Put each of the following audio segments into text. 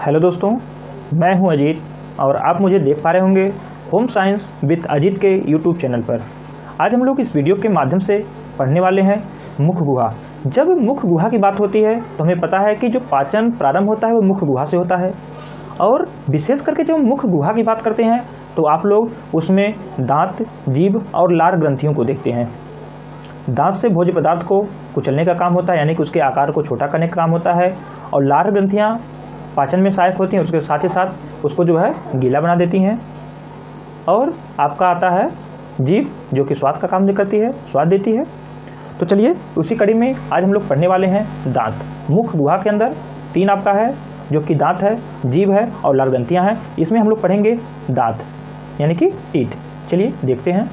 Hello दोस्तों, मैं हूं अजीत और आप मुझे देख पा रहे होंगे होम साइंस विद अजीत के यूट्यूब चैनल पर। आज हम लोग इस वीडियो के माध्यम से पढ़ने वाले हैं मुख गुहा। जब मुख गुहा की बात होती है तो हमें पता है कि जो पाचन प्रारंभ होता है वो मुख गुहा से होता है। और विशेष करके जब मुख गुहा की बात करते हैं तो आप लोग उसमें दांत, जीभ और लार ग्रंथियों को देखते हैं। दांत से भोज्य पदार्थ को कुचलने का काम होता है, यानी कि उसके आकार को छोटा करने का काम होता है। और लार ग्रंथियाँ पाचन में सहायक होती हैं, उसके साथ ही साथ उसको जो है गीला बना देती हैं। और आपका आता है जीभ, जो कि स्वाद का काम करती है, स्वाद देती है। तो चलिए उसी कड़ी में आज हम लोग पढ़ने वाले हैं दांत। मुख गुहा के अंदर 3 आपका है, जो कि दांत है, जीभ है और लार ग्रंथियाँ हैं। इसमें हम लोग पढ़ेंगे दांत, यानी कि टीथ। चलिए देखते हैं।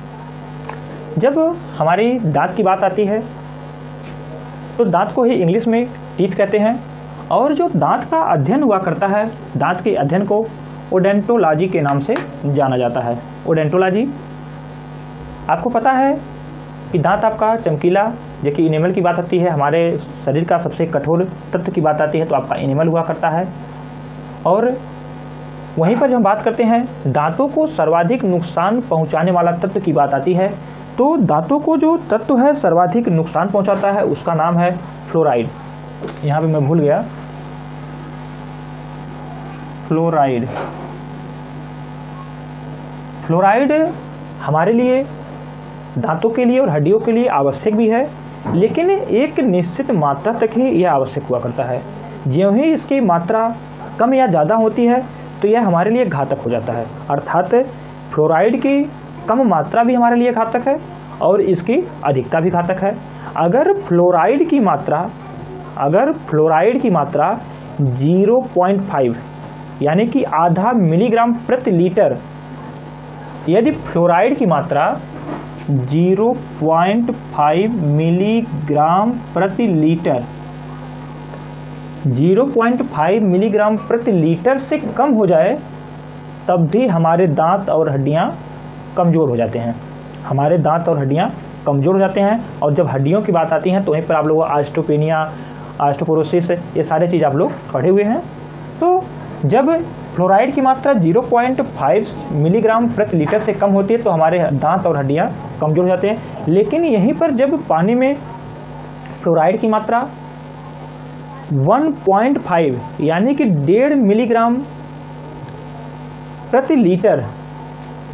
जब हमारी दांत की बात आती है तो दांत को ही इंग्लिश में टीथ कहते हैं। और जो दांत का अध्ययन हुआ करता है, दांत के अध्ययन को ओडेंटोलॉजी के नाम से जाना जाता है। ओडेंटोलॉजी, आपको पता है कि दांत आपका चमकीला, जो कि इनेमल की बात आती है, हमारे शरीर का सबसे कठोर तत्व की बात आती है तो आपका इनेमल हुआ करता है। और वहीं पर जब हम बात करते हैं दांतों को सर्वाधिक नुकसान पहुंचाने वाला तत्व की बात आती है, तो दांतों को जो तत्व है सर्वाधिक नुकसान पहुंचाता है उसका नाम है फ्लोराइड। यहाँ पे मैं भूल गया, फ्लोराइड। फ्लोराइड हमारे लिए, दांतों के लिए और हड्डियों के लिए आवश्यक भी है, लेकिन एक निश्चित मात्रा तक ही यह आवश्यक हुआ करता है। ज्यों ही इसकी मात्रा कम या ज़्यादा होती है तो यह हमारे लिए घातक हो जाता है। अर्थात फ्लोराइड की कम मात्रा भी हमारे लिए घातक है और इसकी अधिकता भी घातक है। अगर फ्लोराइड की मात्रा 0.5 यानी कि आधा मिलीग्राम प्रति लीटर, यदि फ्लोराइड की मात्रा 0.5 मिलीग्राम प्रति लीटर 0.5 मिलीग्राम प्रति लीटर से कम हो जाए तब भी हमारे दांत और हड्डियां कमज़ोर हो जाते हैं। हमारे दांत और हड्डियां कमज़ोर हो जाते हैं। और जब हड्डियों की बात आती है तो वहीं पर आप लोग ऑस्टियोपेनिया, ऑस्टियोपोरोसिस, ये सारे चीज़ आप लोग पढ़े हुए हैं। तो जब फ्लोराइड की मात्रा 0.5 मिलीग्राम प्रति लीटर से कम होती है तो हमारे दांत और हड्डियां कमज़ोर हो जाते हैं। लेकिन यहीं पर जब पानी में फ्लोराइड की मात्रा 1.5 यानी कि 1.5 मिलीग्राम प्रति लीटर,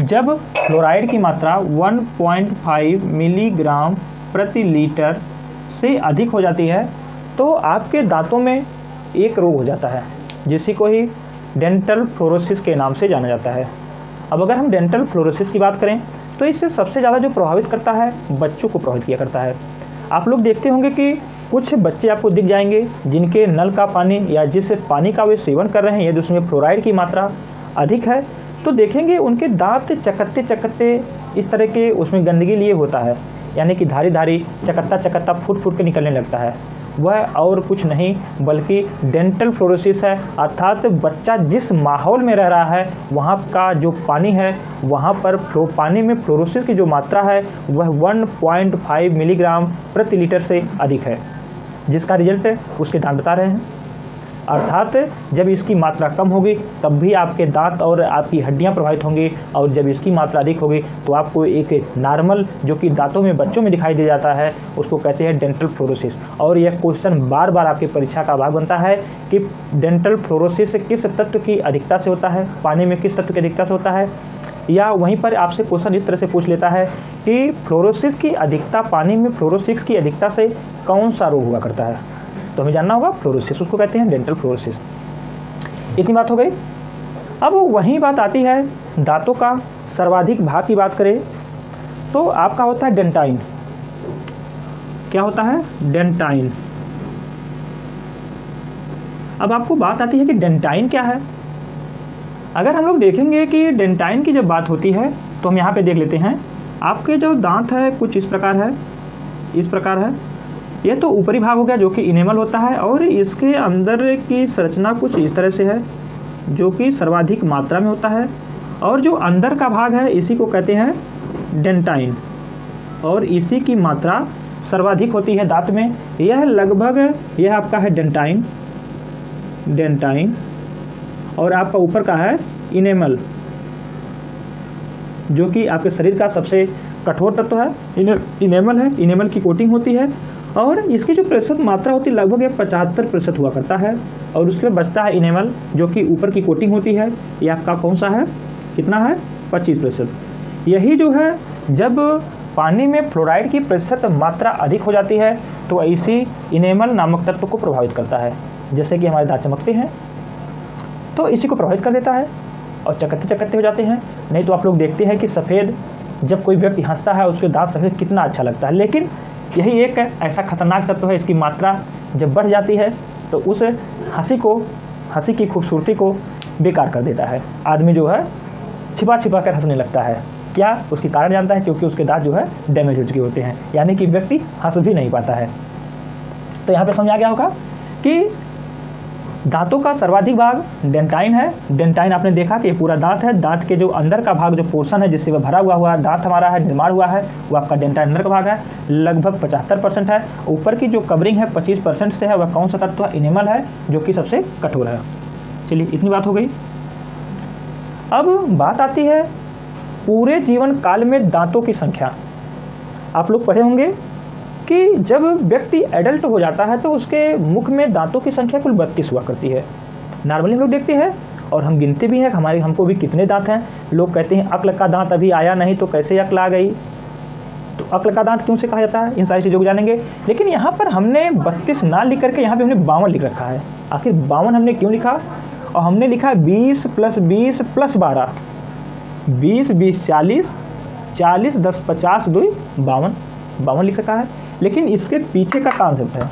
जब फ्लोराइड की मात्रा 1.5 मिलीग्राम प्रति लीटर से अधिक हो जाती है तो आपके दांतों में एक रोग हो जाता है, जिसी को ही डेंटल फ्लोरोसिस के नाम से जाना जाता है। अब अगर हम डेंटल फ्लोरोसिस की बात करें तो इससे सबसे ज़्यादा जो प्रभावित करता है बच्चों को प्रभावित किया करता है। आप लोग देखते होंगे कि कुछ बच्चे आपको दिख जाएंगे जिनके नल का पानी या जिस पानी का वे सेवन कर रहे हैं यदि उसमें फ्लोराइड की मात्रा अधिक है तो देखेंगे उनके दांत चकत्ते चकत्ते इस तरह के उसमें गंदगी लिए होता है, यानी कि धारी धारी चकत्ता फूट फूट के निकलने लगता है। वह और कुछ नहीं बल्कि डेंटल फ्लोरोसिस है। अर्थात बच्चा जिस माहौल में रह रहा है वहाँ का जो पानी है, वहाँ पर पानी में फ्लोरोसिस की जो मात्रा है वह 1.5 मिलीग्राम प्रति लीटर से अधिक है, जिसका रिजल्ट उसके दांत बता रहे हैं। अर्थात जब इसकी मात्रा कम होगी तब भी आपके दांत और आपकी हड्डियां प्रभावित होंगी, और जब इसकी मात्रा अधिक होगी तो आपको एक नॉर्मल, जो कि दांतों में बच्चों में दिखाई दे जाता है, उसको कहते हैं डेंटल फ्लोरोसिस। और यह क्वेश्चन बार बार आपकी परीक्षा का भाग बनता है कि डेंटल फ्लोरोसिस किस तत्व की अधिकता से होता है, पानी में किस तत्व की अधिकता से होता है। या वहीं पर आपसे क्वेश्चन इस तरह से पूछ लेता है कि फ्लोरोसिस की अधिकता, पानी में फ्लोरोसिस की अधिकता से कौन सा रोग हुआ करता है, तो हमें जानना होगा फ्लोरोसिस, उसको कहते हैं डेंटल फ्लोरोसिस। इतनी बात हो गई। अब वही बात आती है दांतों का सर्वाधिक भाग की बात करें तो आपका होता है डेंटाइन। क्या होता है? डेंटाइन। अब आपको बात आती है कि डेंटाइन क्या है। अगर हम लोग देखेंगे कि डेंटाइन की जब बात होती है तो हम यहाँ पे देख लेते हैं। आपके जो दांत है कुछ इस प्रकार है, इस प्रकार है। ये तो ऊपरी भाग हो गया जो कि इनेमल होता है, और इसके अंदर की संरचना कुछ इस तरह से है जो कि सर्वाधिक मात्रा में होता है। और जो अंदर का भाग है इसी को कहते हैं डेंटाइन, और इसी की मात्रा सर्वाधिक होती है दांत में। यह लगभग, यह आपका है डेंटाइन, और आपका ऊपर का है इनेमल, जो कि आपके शरीर का सबसे कठोर तत्व है। इनेमल है, इनेमल की कोटिंग होती है और इसकी जो प्रतिशत मात्रा होती है लगभग 75% हुआ करता है। और उसके बाद बचता है इनेमल, जो कि ऊपर की कोटिंग होती है। ये आपका कौन सा है, कितना है, 25%। यही जो है जब पानी में फ्लोराइड की प्रतिशत मात्रा अधिक हो जाती है तो इसी इनेमल नामक तत्व को प्रभावित करता है। जैसे कि हमारे दांत चमकते हैं तो इसी को प्रभावित कर देता है और चकत्ते चकत्ते हो जाते हैं। नहीं तो आप लोग देखते हैं कि सफ़ेद, जब कोई व्यक्ति हंसता है उसके दांत सफ़ेद कितना अच्छा लगता है, लेकिन यही एक ऐसा खतरनाक तत्व है, इसकी मात्रा जब बढ़ जाती है तो उस हंसी की खूबसूरती को बेकार कर देता है। आदमी जो है छिपा छिपा कर हंसने लगता है। क्या उसकी कारण जानता है? क्योंकि उसके दांत जो है डैमेज हो चुके होते हैं, यानी कि व्यक्ति हंस भी नहीं पाता है। तो यहाँ पे समझ आ गया होगा कि दांतों का सर्वाधिक भाग डेंटाइन है। डेंटाइन आपने देखा कि ये पूरा दांत है। दांत के जो अंदर का भाग, जो पोर्शन है जिससे वह भरा हुआ दांत हमारा है, निर्माण हुआ है, वो आपका डेंटाइन अंदर का भाग है, लगभग 75% है। ऊपर की जो कवरिंग है 25% से है, वह कौन सा तत्व है? इनेमल है, जो कि सबसे कठोर है। चलिए, इतनी बात हो गई। अब बात आती है पूरे जीवन काल में दांतों की संख्या। आप लोग पढ़े होंगे कि जब व्यक्ति एडल्ट हो जाता है तो उसके मुख में दांतों की संख्या कुल 32 हुआ करती है। नॉर्मली हम लोग देखते हैं और हम गिनते भी हैं हमको भी कितने दांत हैं। लोग कहते हैं अक्ल का दांत अभी आया नहीं तो कैसे अक्ल आ गई। तो अक्ल का दांत क्यों से कहा जाता है, इन सारी चीज़ों को जानेंगे। लेकिन यहाँ पर हमने 32 ना लिख करके यहाँ पे हमने 52 लिख रखा है। आखिर 52 हमने क्यों लिखा? और हमने लिखा 20 + 20 + 12, 20 20 40, 40 10 50 2 52 लिख रखा है। लेकिन इसके पीछे का कॉन्सेप्ट है,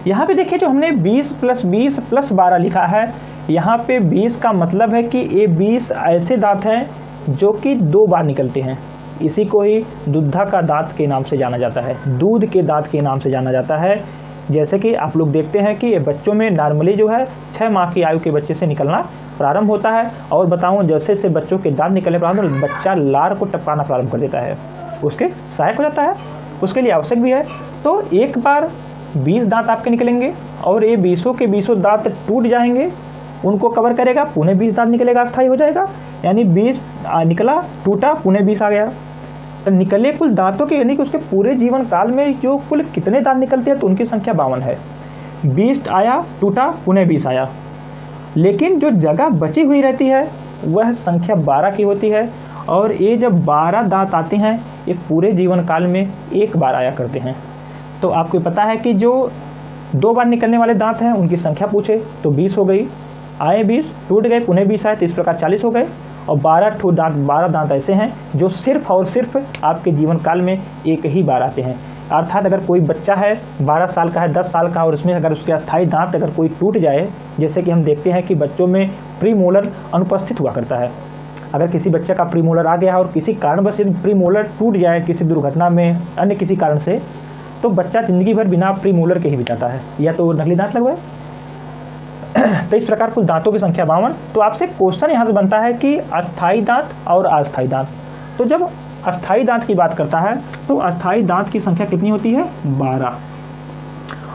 यहाँ पे देखिए जो हमने 20 + 20 + 12 लिखा है, यहाँ पे 20 का मतलब है कि ये 20 ऐसे दांत हैं जो कि 2 बार निकलते हैं। इसी को ही दुग्धा का दांत के नाम से जाना जाता है, दूध के दांत के नाम से जाना जाता है। जैसे कि आप लोग देखते हैं कि बच्चों में नॉर्मली जो है 6 माह की आयु के बच्चे से निकलना प्रारंभ होता है। और बताऊं, जैसे से बच्चों के दांत निकलने प्रारंभ, बच्चा लार को टपकाना प्रारंभ कर देता है, उसके सहायक हो जाता है, उसके लिए आवश्यक भी है। तो एक बार 20 दांत आपके निकलेंगे और ये 20 के 20 दांत टूट जाएंगे, उनको कवर करेगा, पुणे 20 दांत निकलेगा, अस्थायी हो जाएगा। यानी 20 निकला, टूटा, पुणे 20 आ गया। तो निकले कुल दांतों के, यानी कि उसके पूरे जीवन काल में जो कुल कितने दांत निकलते हैं तो उनकी संख्या 52 है। 20 आया, टूटा, पुणे 20 आया। लेकिन जो जगह बची हुई रहती है वह संख्या 12 की होती है। और ये जब 12 दांत आते हैं ये पूरे जीवन काल में एक बार आया करते हैं। तो आपको पता है कि जो 2 बार निकलने वाले दांत हैं उनकी संख्या पूछे तो 20 हो गई, आए 20, टूट गए, पुणे 20 आए, तो इस प्रकार 40 हो गए। और 12 दांत ऐसे हैं जो सिर्फ और सिर्फ आपके जीवन काल में एक ही बार आते हैं। अर्थात अगर कोई बच्चा है 12 साल का है, 10 साल का, और उसमें अगर उसके अस्थायी दांत अगर कोई टूट जाए, जैसे कि हम देखते हैं कि बच्चों में प्रीमोलर अनुपस्थित हुआ करता है। अगर किसी बच्चे का प्रीमोलर आ गया है और किसी कारणवश प्रीमोलर टूट जाए, किसी दुर्घटना में, अन्य किसी कारण से, तो बच्चा ज़िंदगी भर बिना प्रीमोलर के ही बिताता है, या तो नकली दांत लगवाए। तो इस प्रकार कुल दांतों की संख्या 52। तो आपसे क्वेश्चन यहाँ से बनता है कि अस्थायी दांत और अस्थायी दांत। तो जब अस्थायी दांत की बात करता है तो अस्थायी दांत की संख्या कितनी होती है? 12।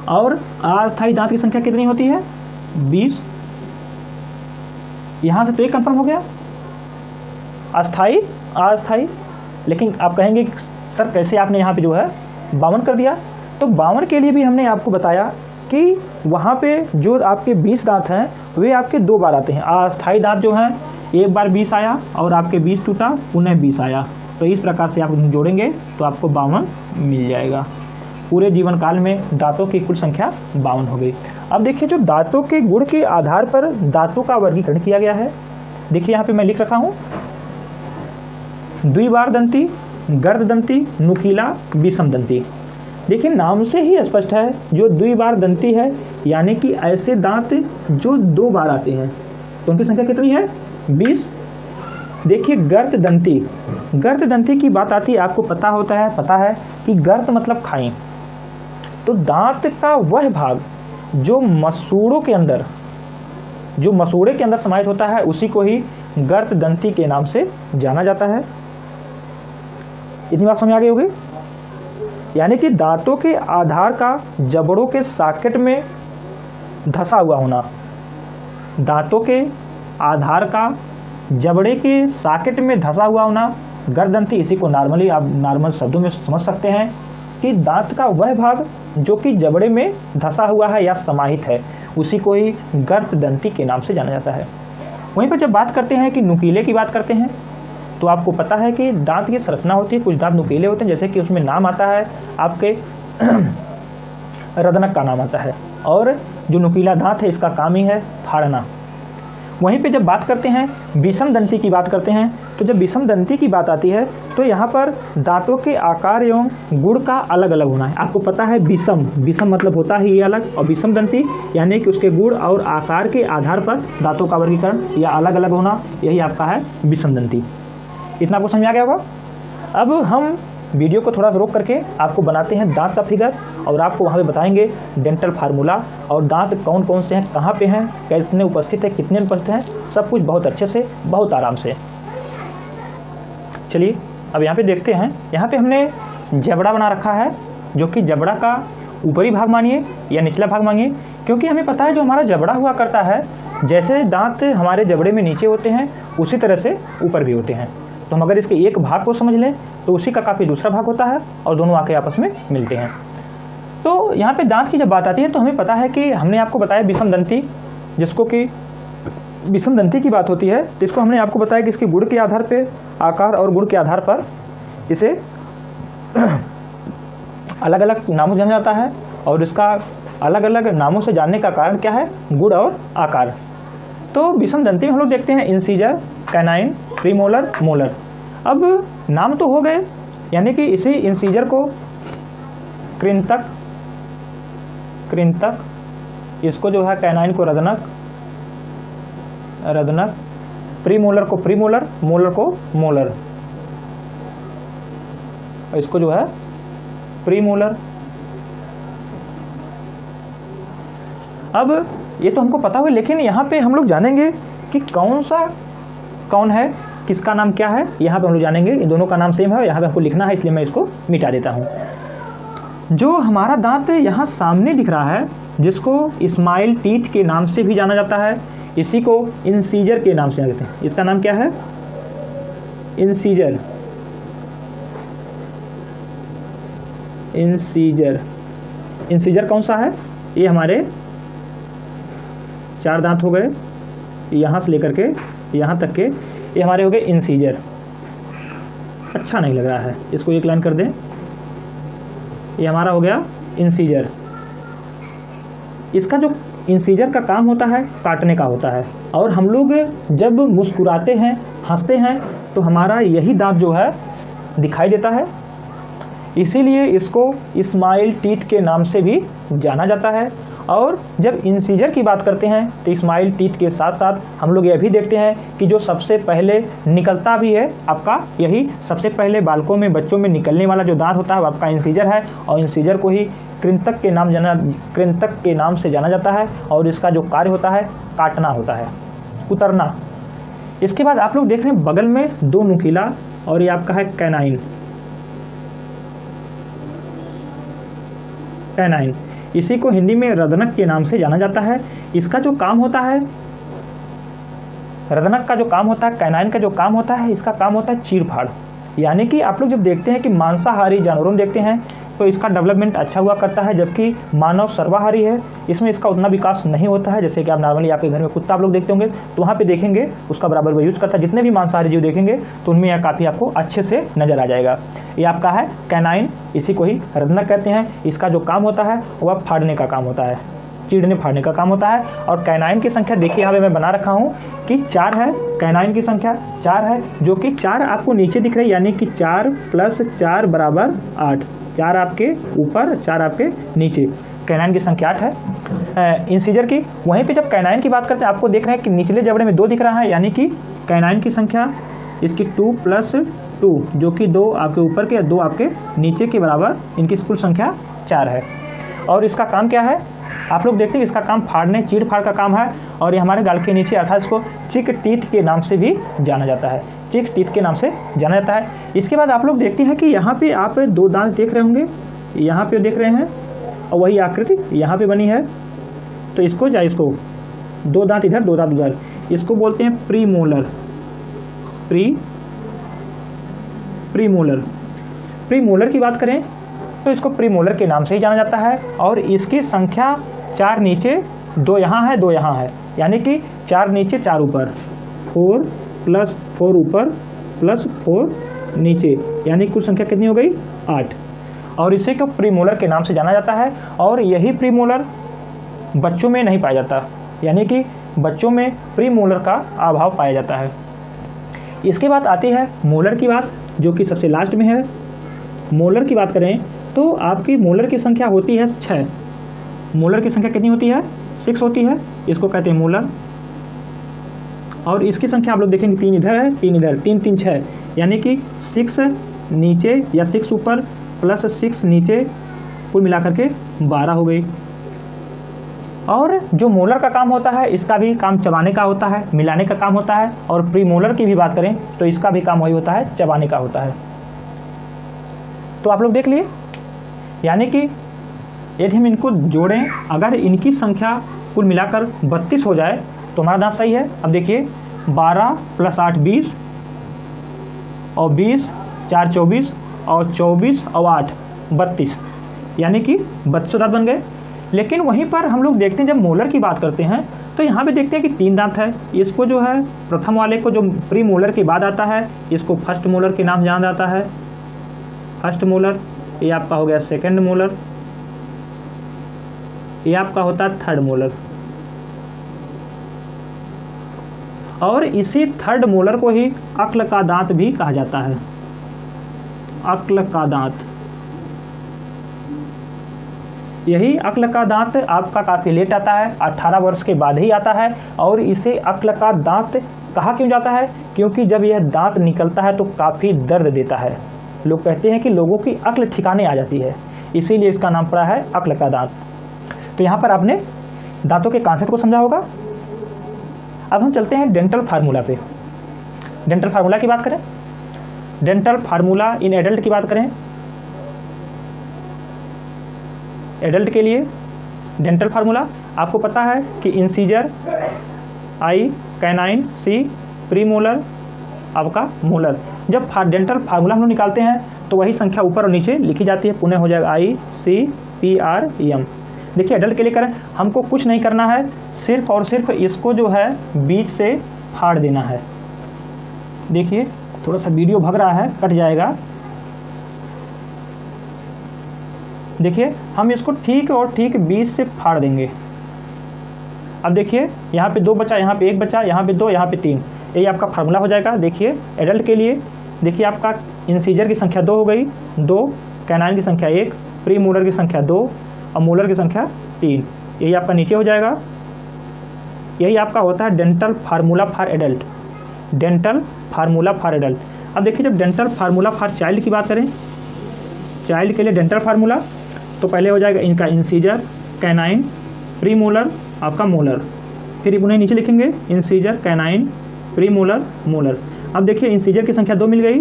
और अस्थायी दांत की संख्या कितनी होती है? 20। यहाँ से तो एक कंफर्म हो गया, अस्थायी अस्थायी। लेकिन आप कहेंगे सर कैसे आपने यहाँ पे जो है 52 कर दिया? तो 52 के लिए भी हमने आपको बताया कि वहाँ पे जो आपके 20 दांत हैं वे आपके 2 बार आते हैं। अस्थायी दांत जो हैं एक बार 20 आया और आपके 20 टूटा, पुनः 20 आया। तो इस प्रकार से आप जोड़ेंगे तो आपको 52 मिल जाएगा। पूरे जीवन काल में दांतों की कुल संख्या 52 हो गई। अब देखिए जो दांतों के गुण के आधार पर दांतों का वर्गीकरण किया गया है। देखिए यहाँ पे मैं लिख रखा हूँ, द्विबार दंती, गर्द दंती, नुकीला, विषम दंती। देखिए नाम से ही स्पष्ट है, जो द्विबार दंती है यानी कि ऐसे दांत जो 2 बार आते हैं, तो उनकी संख्या कितनी है? 20। देखिए गर्द दंती, गर्द दंती की बात आती है, आपको पता है कि गर्द मतलब खाई। तो दांत का वह भाग जो मसूड़ों के अंदर, जो मसूड़े के अंदर समाहित होता है, उसी को ही गर्द दंती के नाम से जाना जाता है। इतनी बात समझ आ गई होगी। यानी कि दांतों के आधार का जबड़ों के सॉकेट में धंसा हुआ होना, दांतों के आधार का जबड़े के सॉकेट में धंसा हुआ होना, गर्दंती, इसी को नॉर्मली आप नॉर्मल शब्दों में समझ सकते हैं कि दांत का वह भाग जो कि जबड़े में धंसा हुआ है या समाहित है, उसी को ही गर्दंती के नाम से जाना जाता है। वहीं पर जब बात करते हैं कि नुकीले की बात करते हैं, तो आपको पता है कि दांत की संरचना होती है, कुछ दांत नुकीले होते हैं, जैसे कि उसमें नाम आता है आपके रदनक का नाम आता है, और जो नुकीला दांत है इसका काम ही है फाड़ना। वहीं पे जब बात करते हैं विषम दंती की बात करते हैं, तो जब विषम दंती की बात आती है तो यहाँ पर दांतों के आकार एवं गुण का अलग अलग होना है। आपको पता है विषम मतलब होता है ये अलग, और विषम दंती यानी कि उसके गुण और आकार के आधार पर दांतों का वर्गीकरण या अलग अलग होना, यही आपका है विषम दंती। इतना आपको समझ आ गया होगा। अब हम वीडियो को थोड़ा सा रोक करके आपको बनाते हैं दांत का फिगर, और आपको वहाँ पे बताएंगे डेंटल फार्मूला और दांत कौन कौन से हैं, कहाँ पे हैं, कितने उपस्थित है, कितने उपस्थित हैं, सब कुछ बहुत अच्छे से, बहुत आराम से। चलिए अब यहाँ पे देखते हैं। यहाँ पे हमने जबड़ा बना रखा है, जो कि जबड़ा का ऊपरी भाग मानिए या निचला भाग मानिए, क्योंकि हमें पता है जो हमारा जबड़ा हुआ करता है, जैसे दांत हमारे जबड़े में नीचे होते हैं उसी तरह से ऊपर भी होते हैं। तो हम अगर इसके एक भाग को समझ लें तो उसी का काफ़ी दूसरा भाग होता है और दोनों आके आपस में मिलते हैं। तो यहाँ पे दांत की जब बात आती है तो हमें पता है कि हमने आपको बताया विषम दंती, जिसको कि विषम दंती की बात होती है, जिसको हमने आपको बताया कि इसके गुण के आधार पे, आकार और गुण के आधार पर इसे अलग अलग नामों से जाना जाता है, और इसका अलग अलग नामों से जानने का कारण क्या है, गुण और आकार। तो विषम दंती में हम लोग देखते हैं इंसीजर, कैनाइन, प्रीमोलर, मोलर। अब नाम तो हो गए, यानी कि इसी इंसीजर को कृंतक, इसको जो है कैनाइन को रदनक, प्रीमोलर को प्रीमोलर, मोलर को मोलर, इसको जो है प्रीमोलर। अब ये तो हमको पता हुआ, लेकिन यहाँ पे हम लोग जानेंगे कि कौन है, किसका नाम क्या है। यहाँ पे हम लोग जानेंगे, इन दोनों का नाम सेम है, यहाँ पे हमको लिखना है, इसलिए मैं इसको मिटा देता हूँ। जो हमारा दांत यहाँ सामने दिख रहा है, जिसको स्माइल टीथ के नाम से भी जाना जाता है, इसी को इंसीजर के नाम से जाना जाता है। इसका नाम क्या है, इंसीजर। इंसीजर कौन सा है, ये हमारे 4 दांत हो गए, यहाँ से लेकर के यहाँ तक के, ये हमारे हो गए इंसीजर। अच्छा नहीं लग रहा है, इसको एक लाइन कर दें, ये हमारा हो गया इंसीजर। इसका जो इंसीजर का काम होता है काटने का होता है, और हम लोग जब मुस्कुराते हैं, हंसते हैं, तो हमारा यही दांत जो है दिखाई देता है, इसीलिए इसको स्माइल टीथ के नाम से भी जाना जाता है। और जब इंसीजर की बात करते हैं तो स्माइल टीथ के साथ साथ हम लोग यह भी देखते हैं कि जो सबसे पहले निकलता भी है आपका, यही सबसे पहले बालकों में, बच्चों में निकलने वाला जो दांत होता है वो आपका इंसीजर है, और इंसीजर को ही कृंतक के नाम से जाना जाता है, और इसका जो कार्य होता है काटना होता है, उतरना। इसके बाद आप लोग देख रहे हैं बगल में 2 नुकीला, और ये आपका है कैनाइन। इसी को हिंदी में रदनक के नाम से जाना जाता है। इसका जो काम होता है, रदनक का जो काम होता है, कैनाइन का जो काम होता है, इसका काम होता है चीड़-फाड़। यानी कि आप लोग जब देखते हैं कि मांसाहारी जानवरों में देखते हैं तो इसका डेवलपमेंट अच्छा हुआ करता है, जबकि मानव सर्वाहारी है, इसमें इसका उतना विकास नहीं होता है। जैसे कि आप नॉर्मली आपके घर में कुत्ता आप लोग देखते होंगे तो वहाँ पे देखेंगे उसका बराबर वो यूज़ करता है। जितने भी मांसाहारी जीव देखेंगे तो उनमें यह काफ़ी आपको अच्छे से नज़र आ जाएगा। ये आपका है कैनाइन, इसी को ही रदनक कहते हैं। इसका जो काम होता है वह फाड़ने का काम होता है, चीड़ने फाड़ने का काम होता है। और कैनाइन की संख्या देखिए यहाँ पे मैं बना रखा हूँ कि 4 है, कैनाइन की संख्या 4 है, जो कि 4 आपको नीचे दिख रही है, यानी कि 4 + 4 = 8। 4 आपके ऊपर, 4 आपके नीचे, कैनाइन की संख्या 8 है इंसीजर की। वहीं पे जब कैनाइन की बात करते हैं आपको देख रहे हैं कि निचले जबड़े में 2 दिख रहा है, यानी कि कैनाइन की संख्या इसकी 2 + 2, जो कि 2 आपके ऊपर के, 2 आपके नीचे के बराबर, इनकी कुल संख्या 4 है। और इसका काम क्या है, आप लोग देखते हैं इसका काम फाड़ने, चीड़ फाड़ का काम है। और ये हमारे गाल के नीचे, अर्थात इसको चिक टीथ के नाम से भी जाना जाता है, चिक टीथ के नाम से जाना जाता है। इसके बाद आप लोग देखते हैं कि यहाँ पे आप 2 दांत देख रहे होंगे, यहाँ पे देख रहे हैं, और वही आकृति यहाँ पे बनी है। तो इसको 2 दांत इधर 2 दांत उधर, इसको बोलते हैं प्रीमोलर। प्रीमोलर की बात करें तो इसको प्रीमोलर के नाम से ही जाना जाता है और इसकी संख्या 4 नीचे 2 यहाँ है 2 यहाँ है, यानी कि 4 नीचे 4 ऊपर, 4 + 4 ऊपर + 4 नीचे, यानी कुल संख्या कितनी हो गई 8। और इसे को प्रीमोलर के नाम से जाना जाता है और यही प्रीमोलर बच्चों में नहीं पाया जाता, यानी कि बच्चों में प्रीमोलर का अभाव पाया जाता है। इसके बाद आती है मोलर की बात, जो कि सबसे लास्ट में है। मोलर की बात करें तो आपकी मोलर की संख्या होती है 6। मोलर की संख्या कितनी होती है 6 होती है, इसको कहते हैं मोलर। और इसकी संख्या आप लोग देखेंगे 3 इधर है 3 इधर, 3 3 6, यानी कि 6 नीचे या 6 ऊपर + 6 नीचे, कुल मिलाकर के 12 हो गई। और जो मोलर का काम होता है इसका भी काम चबाने का होता है, मिलाने का काम होता है। और प्रीमोलर की भी बात करें तो इसका भी काम वही होता है, चबाने का होता है। तो आप लोग देख लिए, यानी कि यदि हम इनको जोड़ें, अगर इनकी संख्या कुल मिलाकर 32 हो जाए तो हमारा दांत सही है। अब देखिए 12 + 8 20 और 20 4 24 और 24 और 8 32, यानी कि 32 दांत बन गए। लेकिन वहीं पर हम लोग देखते हैं जब मोलर की बात करते हैं तो यहाँ पे देखते हैं कि 3 दांत है। इसको जो है प्रथम वाले को जो प्री मोलर के बाद आता है इसको फर्स्ट मोलर के नाम जाना जाता है, फर्स्ट मोलर। ये आपका हो गया सेकंड मोलर, ये आपका होता है थर्ड मोलर। और इसी थर्ड मोलर को ही अक्ल का दांत भी कहा जाता है, अक्ल का दांत। यही अक्ल का दांत आपका काफ़ी लेट आता है, 18 वर्ष के बाद ही आता है। और इसे अक्ल का दांत कहा क्यों जाता है, क्योंकि जब यह दांत निकलता है तो काफ़ी दर्द देता है। लोग कहते हैं कि लोगों की अक्ल ठिकाने आ जाती है, इसीलिए इसका नाम पड़ा है अक्ल का दांत। तो यहाँ पर आपने दांतों के कॉन्सेप्ट को समझा होगा। अब हम चलते हैं डेंटल फार्मूला पे। डेंटल फार्मूला की बात करें, डेंटल फार्मूला इन एडल्ट की बात करें, एडल्ट के लिए डेंटल फार्मूला आपको पता है कि इंसीजर आई, कैनाइन सी, प्रीमोलर आपका मोलर। जब डेंटल फार्मूला हम लोग निकालते हैं तो वही संख्या ऊपर और नीचे लिखी जाती है, पुनः हो जाएगा ICPREM। देखिए एडल्ट के लिए करें, हमको कुछ नहीं करना है, सिर्फ और सिर्फ इसको जो है बीच से फाड़ देना है। देखिए थोड़ा सा वीडियो भग रहा है, कट जाएगा। देखिए हम इसको ठीक और ठीक बीच से फाड़ देंगे। अब देखिए यहाँ पे 2 बचा, यहाँ पे 1 बचा, यहाँ पे 2, यहाँ पे 3, यही आपका फार्मूला हो जाएगा। देखिए एडल्ट के लिए देखिए आपका इंसीजर की संख्या 2 हो गई, 2, कैनाइन की संख्या 1, प्री मोलर की संख्या 2 और मोलर की संख्या 3, यही आपका नीचे हो जाएगा। यही आपका होता है dental formula for adult, dental formula for adult. अब देखिए जब डेंटल फार्मूला फॉर चाइल्ड की बात करें, चाइल्ड के लिए डेंटल फार्मूला तो पहले हो जाएगा इनका इंसीजर, कैनाइन, प्री मोलर आपका मोलर, फिर उन्हें नीचे लिखेंगे incisor, canine, pre molar, molar. अब देखिए इंसीजर की संख्या 2 मिल गई,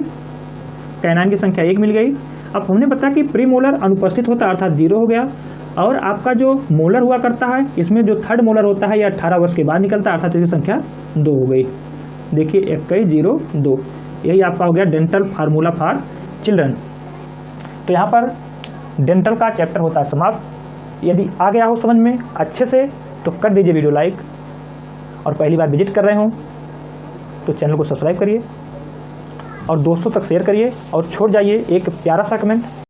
कैनाइन की संख्या 1 मिल गई। अब हमने बताया कि प्री मोलर अनुपस्थित होता है अर्थात 0 हो गया। और आपका जो मोलर हुआ करता है इसमें जो थर्ड मोलर होता है यह 18 वर्ष के बाद निकलता है अर्थात इसकी संख्या 2 हो गई। देखिए 21 0 2, यही आपका हो गया डेंटल फार्मूला फॉर चिल्ड्रन। तो यहाँ पर डेंटल का चैप्टर होता है समाप्त। यदि आ गया हो समझ में अच्छे से तो कर दीजिए वीडियो लाइक, और पहली बार विजिट कर रहे हो तो चैनल को सब्सक्राइब करिए और दोस्तों तक शेयर करिए और छोड़ जाइए एक प्यारा सा कमेंट।